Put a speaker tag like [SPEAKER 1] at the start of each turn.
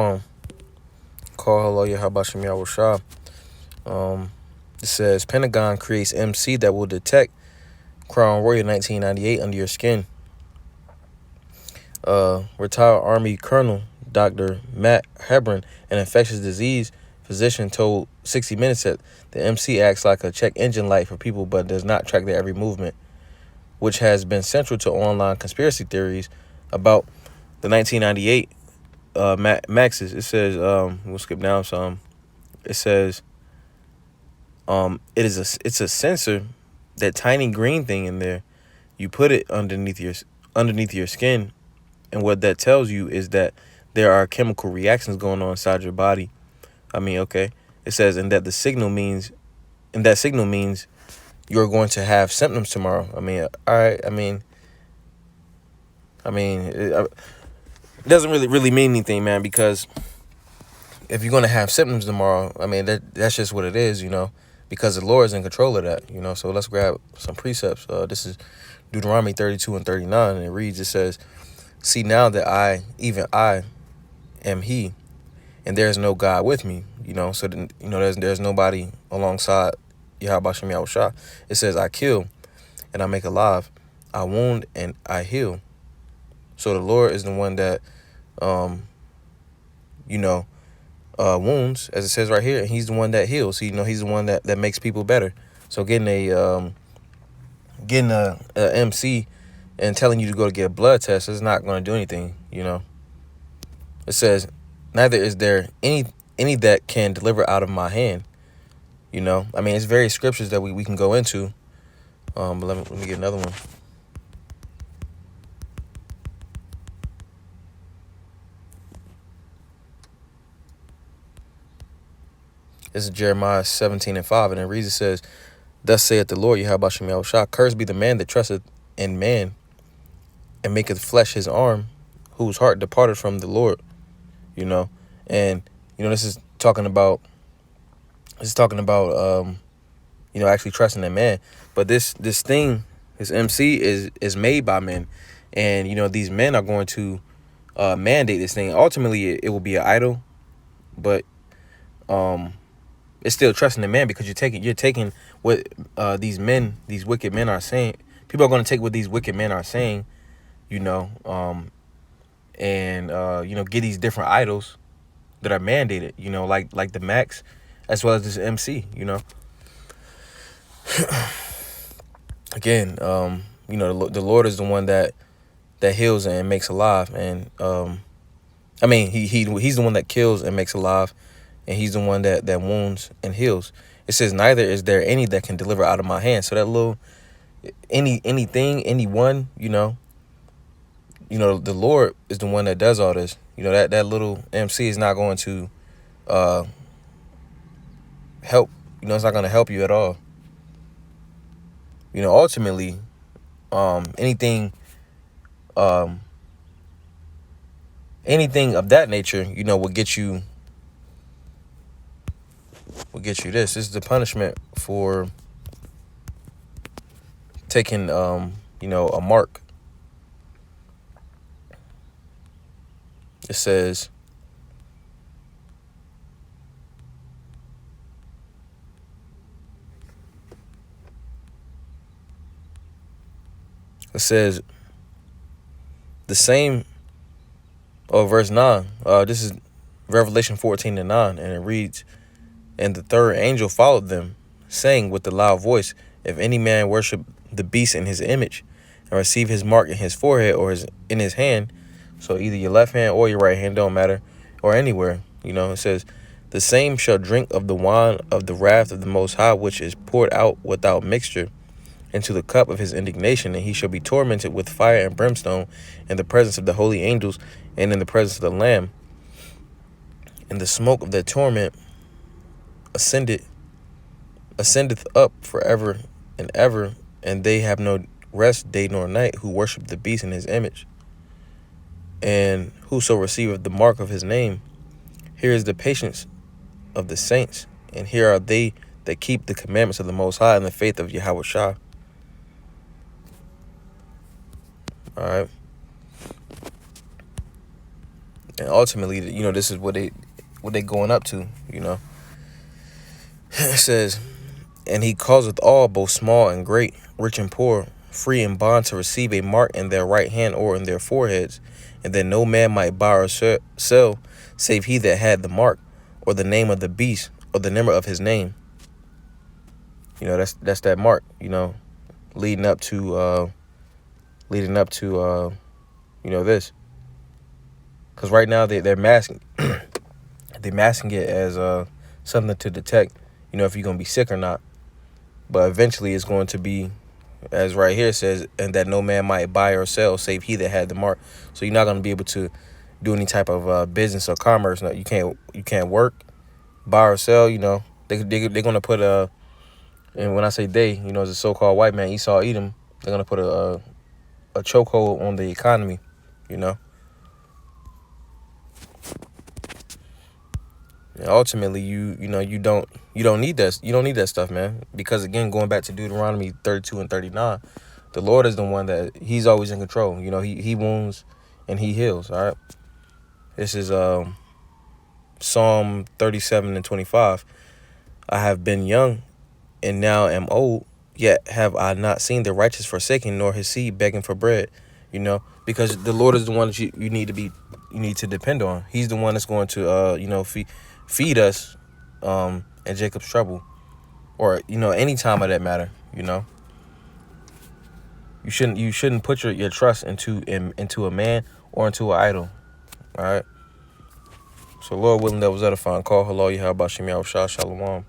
[SPEAKER 1] Um, Call hello, Yahabashim Yahushua. Um, it says Pentagon creates MC that will detect Crown Royal 1998 under your skin. Retired Army Colonel Dr. Matt Hebron, an infectious disease physician, told 60 Minutes that the MC acts like a check engine light for people but does not track their every movement, which has been central to online conspiracy theories about the 1998 Maxes. It says, we'll skip down some. It says, it's a sensor, that tiny green thing in there. You put it underneath your skin, and what that tells you is that there are chemical reactions going on inside your body. Okay. It says, and that signal means you're going to have symptoms tomorrow. All right. It doesn't really mean anything, man, because if you're going to have symptoms tomorrow, that's just what it is, because the Lord is in control of that, So let's grab some precepts. This is Deuteronomy 32 and 39, and it says, see now that even I am he, and there is no God with me, so there's nobody alongside Yahweh Shem Yahushua. It says, I kill and I make alive, I wound and I heal. So the Lord is the one that wounds, as it says right here, and he's the one that heals. So, he's the one that makes people better. So getting a MC and telling you to go to get a blood test is not going to do anything. It says, neither is there any that can deliver out of my hand. It's various scriptures that we can go into. But let me get another one. This is Jeremiah 17 and 5, and it says, thus saith the Lord, Yahweh Shem Yahushua, cursed be the man that trusteth in man, and maketh flesh his arm, whose heart departed from the Lord. And this is talking about actually trusting in man. But this thing, this MC is made by men, and these men are going to mandate this thing. Ultimately, it will be an idol, but it's still trusting in man, because you're taking what these wicked men are saying. People are going to take what these wicked men are saying, get these different idols that are mandated, like the Max, as well as this MC, Again, the Lord is the one that heals and makes alive, and he's the one that kills and makes alive, and he's the one that wounds and heals. It says, neither is there any that can deliver out of my hand. So that little anyone, the Lord is the one that does all this. That little MC is not going to help. It's not going to help you at all. Ultimately, anything of that nature, will get you this. This is the punishment for taking a mark. It says, the same, verse 9. This is Revelation 14 and 9, and it reads, and the third angel followed them, saying with a loud voice, if any man worship the beast in his image, and receive his mark in his forehead or in his hand, so either your left hand or your right hand, don't matter, or anywhere, it says, the same shall drink of the wine of the wrath of the Most High, which is poured out without mixture into the cup of his indignation, and he shall be tormented with fire and brimstone in the presence of the holy angels and in the presence of the Lamb. And the smoke of their torment ascendeth up forever and ever, and they have no rest day nor night who worship the beast in his image. And whoso receiveth the mark of his name, here is the patience of the saints, and here are they that keep the commandments of the Most High and the faith of Yahweh Shah. All right. And ultimately, this is what they going up to. It says, and he causeth all, both small and great, rich and poor, free and bond, to receive a mark in their right hand or in their foreheads, and that no man might buy or sell, save he that had the mark, or the name of the beast, or the number of his name. That's that mark. Leading up to this, because right now they're masking it as something to detect, if you're gonna be sick or not. But eventually it's going to be, as right here it says, and that no man might buy or sell save he that had the mark. So you're not going to be able to do any type of business or commerce. No, you can't work, buy or sell. They're going to put and when I say they, as a so-called white man, Esau, Edom, they're going to put a chokehold on the economy. And ultimately, you don't need that. You don't need that stuff, man. Because again, going back to Deuteronomy 32 and 39, the Lord is the one that He's always in control. He wounds and He heals. All right. This is Psalm 37 and 25. I have been young and now am old, yet have I not seen the righteous forsaken, nor his seed begging for bread. Because the Lord is the one that you need to depend on. He's the one that's going to feed us in Jacob's trouble, or any time of that matter. You shouldn't put your trust into a man or into an idol. All right. So Lord willing, that was edifying. Call hello, Yahweh Shem Yahweh Shah Shalom.